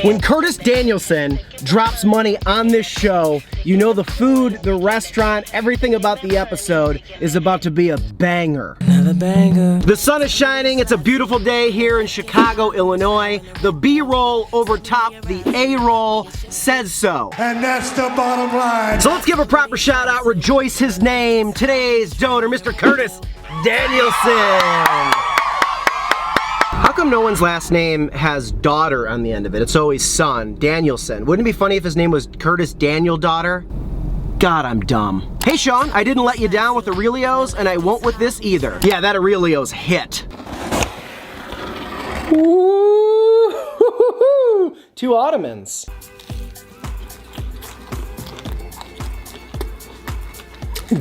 When Curtis Danielson drops money on this show, you know the food, the restaurant, everything about the episode is about to be a banger. Another banger. The sun is shining. It's a beautiful day here in Chicago, Illinois. The B-roll over top the A-roll says so. And that's the bottom line. So let's give a proper shout out, rejoice his name. Today's donor, Mr. Curtis Danielson. How come no one's last name has daughter on the end of it? It's always son, Danielson. Wouldn't it be funny if his name was Curtis Daniel daughter? God, I'm dumb. Hey Sean, I didn't let you down with Aurelio's, and I won't with this either. Yeah, that Aurelio's hit. Ooh, 2 Ottomans.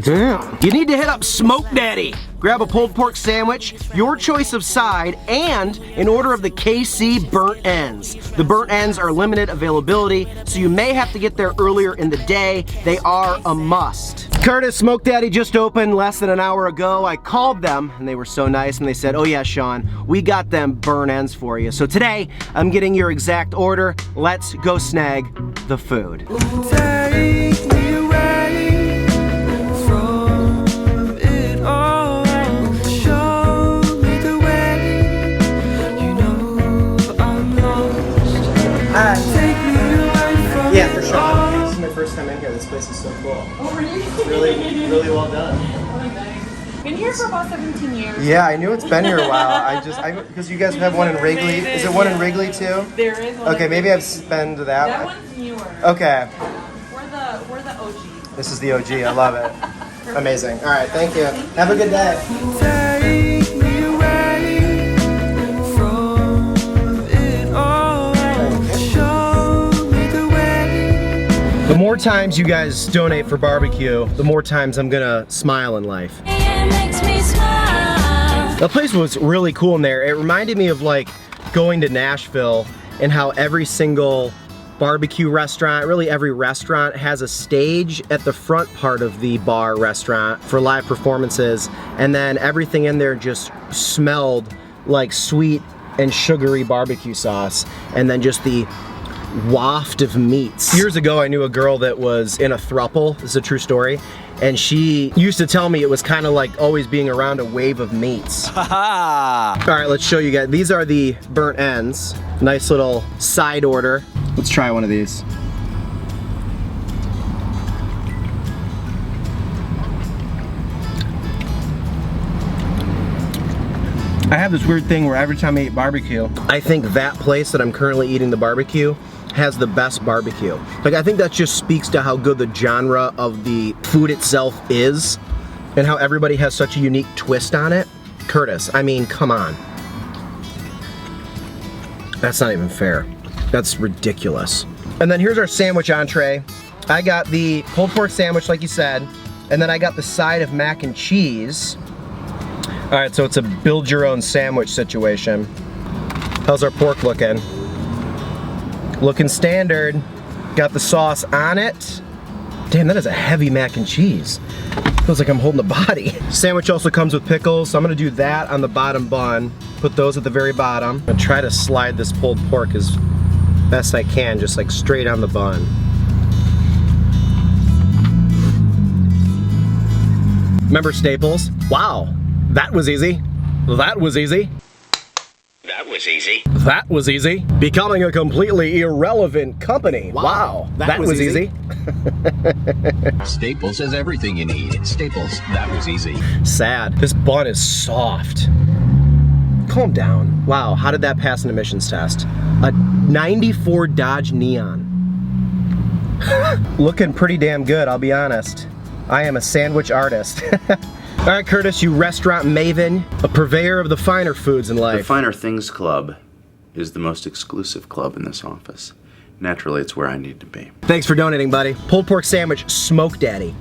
Damn. You need to hit up Smoke Daddy. Grab a pulled pork sandwich, your choice of side, and an order of the KC burnt ends. The burnt ends are limited availability, so you may have to get there earlier in the day. They are a must. Curtis, Smoke Daddy just opened less than an hour ago. I called them, and they were so nice, and they said, oh yeah, Sean, we got them burnt ends for you. So today, I'm getting your exact order. Let's go snag the food. Take me away from it all. Show me the way. You know I'm lost. Take me away from Yeah, for it sure. all. This is my first time in here. This place is so cool. Oh, really? Really well done. Oh, nice. Been here for about 17 years. Yeah, I knew it's been here a while. Because you guys have one in Wrigley. Is it one in Wrigley too? There is one. Okay, maybe I've been to that That one. one's newer. Okay, We're the OG. this is the OG. I love it. Amazing. All right, thank you. Have a good day. Take me away from it all. Show me the way. The more times you guys donate for barbecue, the more times I'm gonna smile in life. The place was really cool in there. It reminded me of like going to Nashville and how every single barbecue restaurant, really every restaurant, has a stage at the front part of the bar restaurant for live performances, and then everything in there just smelled like sweet and sugary barbecue sauce, and then just the waft of meats. Years ago, I knew a girl that was in a throuple. This is a true story. And she used to tell me it was kind of like always being around a wave of meats. All right, let's show you guys. These are the burnt ends. Nice little side order. Let's try one of these. I have this weird thing where every time I eat barbecue, I think that place that I'm currently eating the barbecue has the best barbecue. Like, I think that just speaks to how good the genre of the food itself is and how everybody has such a unique twist on it. Curtis, I mean, come on. That's not even fair. That's ridiculous. And then here's our sandwich entree. I got the pulled pork sandwich, like you said, and then I got the side of mac and cheese. All right, so it's a build your own sandwich situation. How's our pork looking? Looking standard. Got the sauce on it. Damn, that is a heavy mac and cheese. Feels like I'm holding a body. Sandwich also comes with pickles, so I'm gonna do that on the bottom bun. Put those at the very bottom. I'm gonna try to slide this pulled pork as best I can, just like straight on the bun. Remember Staples? Wow, that was easy. That was easy. That was easy. That was easy. Becoming a completely irrelevant company. Wow. That was easy. Staples has everything you need. Staples, that was easy. Sad. This bun is soft. Calm down. Wow, how did that pass an emissions test? A 94 Dodge Neon. Looking pretty damn good, I'll be honest. I am a sandwich artist. All right, Curtis, you restaurant maven, a purveyor of the finer foods in life. The Finer Things Club is the most exclusive club in this office. Naturally, it's where I need to be. Thanks for donating, buddy. Pulled pork sandwich, Smoke Daddy.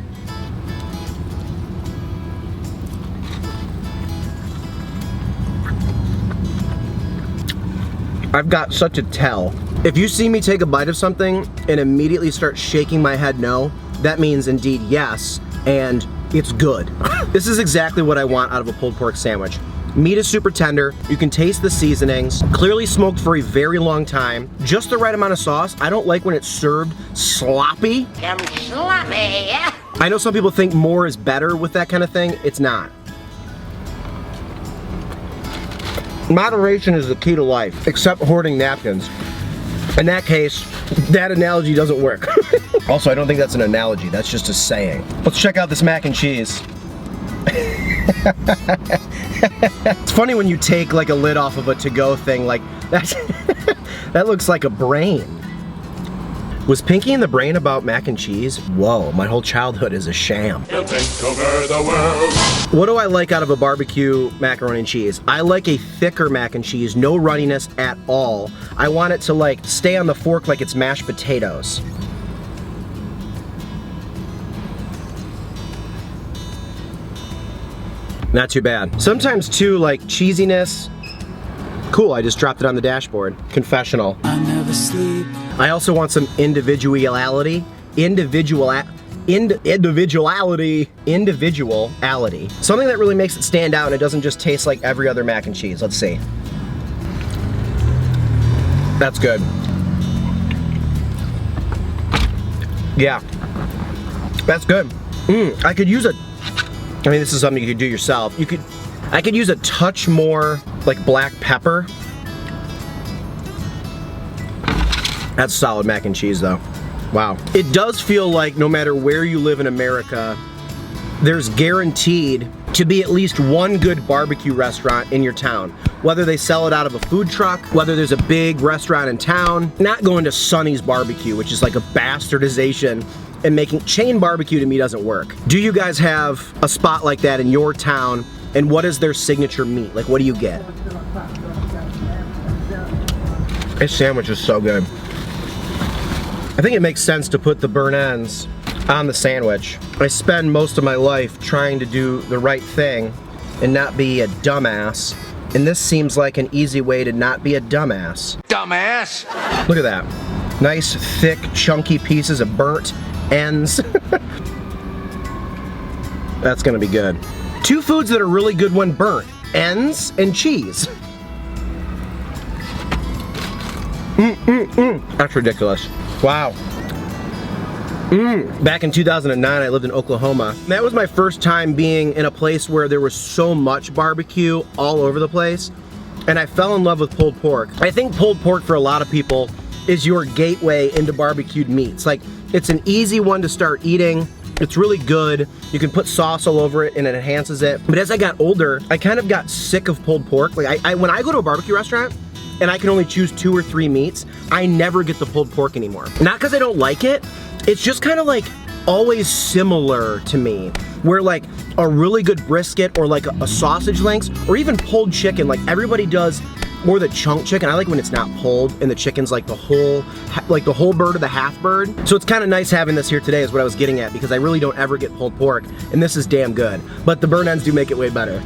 I've got such a tell. If you see me take a bite of something and immediately start shaking my head no, that means indeed yes, and it's good. This is exactly what I want out of a pulled pork sandwich. Meat is super tender, you can taste the seasonings, clearly smoked for a very long time, just the right amount of sauce. I don't like when it's served sloppy. I know some people think more is better with that kind of thing, it's not. Moderation is the key to life, except hoarding napkins. In that case, that analogy doesn't work. Also, I don't think that's an analogy, that's just a saying. Let's check out this mac and cheese. It's funny when you take like a lid off of a to-go thing, like that's that looks like a brain. Was Pinky and the Brain about mac and cheese? Whoa, my whole childhood is a sham. You'll take over the world. What do I like out of a barbecue macaroni and cheese? I like a thicker mac and cheese, no runniness at all. I want it to like stay on the fork like it's mashed potatoes. Not too bad. Sometimes too, like cheesiness. Cool, I just dropped it on the dashboard. Confessional. I never sleep. I also want some individuality. Individuality. Something that really makes it stand out and it doesn't just taste like every other mac and cheese. Let's see. That's good. Yeah. That's good. I could use I mean, this is something you could do yourself. I could use a touch more like black pepper. That's solid mac and cheese though. Wow. It does feel like no matter where you live in America, there's guaranteed to be at least one good barbecue restaurant in your town. Whether they sell it out of a food truck, whether there's a big restaurant in town, not going to Sonny's Barbecue, which is like a bastardization, and making chain barbecue to me doesn't work. Do you guys have a spot like that in your town, and what is their signature meat? Like, what do you get? This sandwich is so good. I think it makes sense to put the burnt ends on the sandwich. I spend most of my life trying to do the right thing and not be a dumbass, and this seems like an easy way to not be a dumbass. Dumbass! Look at that. Nice, thick, chunky pieces of burnt ends. That's gonna be good. Two foods that are really good when burnt: ends and cheese. That's ridiculous. Wow. Back in 2009, I lived in Oklahoma. That was my first time being in a place where there was so much barbecue all over the place, and I fell in love with pulled pork. I think pulled pork for a lot of people is your gateway into barbecued meats. Like, it's an easy one to start eating. It's really good. You can put sauce all over it and it enhances it. But as I got older, I kind of got sick of pulled pork. Like when I go to a barbecue restaurant and I can only choose 2 or 3 meats, I never get the pulled pork anymore. Not because I don't like it, it's just kind of like always similar to me. Where like a really good brisket or like a sausage links or even pulled chicken, like everybody does more the chunk chicken. I like when it's not pulled and the chicken's like the whole bird or the half bird. So it's kind of nice having this here today is what I was getting at, because I really don't ever get pulled pork, and this is damn good. But the burnt ends do make it way better.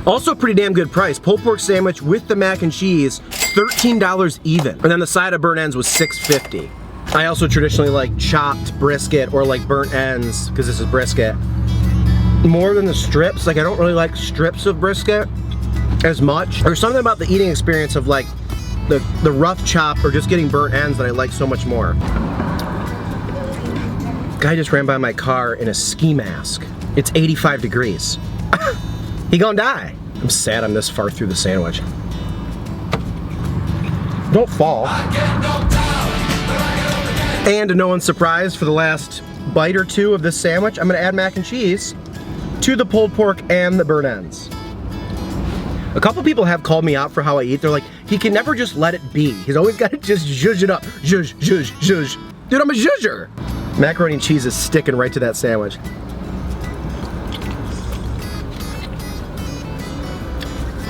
Also pretty damn good price. Pulled pork sandwich with the mac and cheese, $13 even. And then the side of burnt ends was $6.50. I also traditionally like chopped brisket or like burnt ends, because this is brisket, more than the strips. Like, I don't really like strips of brisket as much. There's something about the eating experience of like the rough chop or just getting burnt ends that I like so much more. Guy just ran by my car in a ski mask. It's 85 degrees. He gonna die. I'm sad I'm this far through the sandwich. Don't fall. And to no one's surprise, for the last bite or two of this sandwich, I'm gonna add mac and cheese to the pulled pork and the burnt ends. A couple people have called me out for how I eat. They're like, he can never just let it be. He's always got to just zhuzh it up. Zhuzh, zhuzh, zhuzh. Dude, I'm a zhuzher. Macaroni and cheese is sticking right to that sandwich.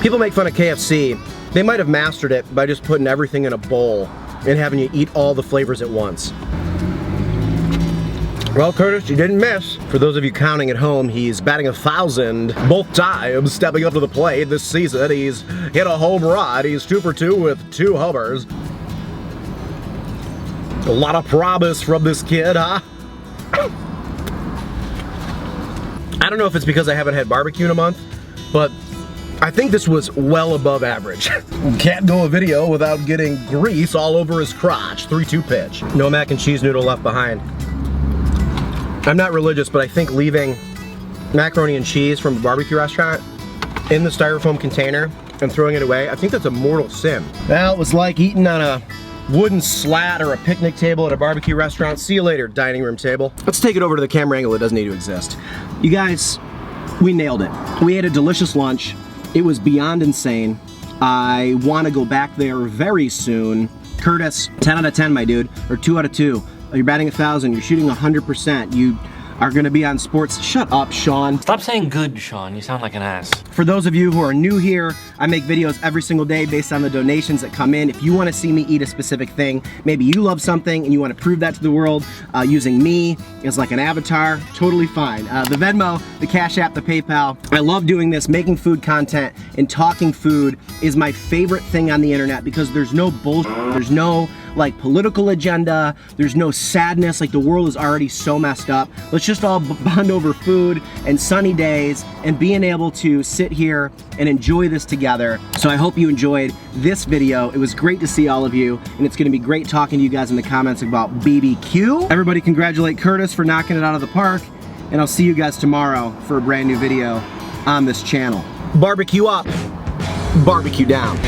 People make fun of KFC. They might have mastered it by just putting everything in a bowl and having you eat all the flavors at once. Well, Curtis, you didn't miss. For those of you counting at home, he's batting 1,000 both times, stepping up to the plate this season. He's hit a home run. He's 2 for 2 with 2 homers. A lot of promise from this kid, huh? I don't know if it's because I haven't had barbecue in a month, but I think this was well above average. Can't go a video without getting grease all over his crotch. 3-2 pitch. No mac and cheese noodle left behind. I'm not religious, but I think leaving macaroni and cheese from a barbecue restaurant in the styrofoam container and throwing it away, I think that's a mortal sin. Well, it was like eating on a wooden slat or a picnic table at a barbecue restaurant. See you later, dining room table. Let's take it over to the camera angle. It doesn't need to exist. You guys, we nailed it. We ate a delicious lunch. It was beyond insane. I want to go back there very soon. Curtis, 10 out of 10, my dude, or 2 out of 2. You're batting 1,000. You're shooting 100%. You are going to be on sports. Shut up, Sean. Stop saying good, Sean. You sound like an ass. For those of you who are new here, I make videos every single day based on the donations that come in. If you want to see me eat a specific thing, maybe you love something and you want to prove that to the world using me as like an avatar, totally fine. The Venmo, the Cash App, the PayPal. I love doing this. Making food content and talking food is my favorite thing on the internet because there's no bullshit. There's no like political agenda. There's no sadness. Like the world is already so messed up. Let's just all bond over food and sunny days and being able to sit here and enjoy this together. So I hope you enjoyed this video. It was great to see all of you, and it's gonna be great talking to you guys in the comments about BBQ. Everybody congratulate Curtis for knocking it out of the park, and I'll see you guys tomorrow for a brand new video on this channel. Barbecue up, barbecue down.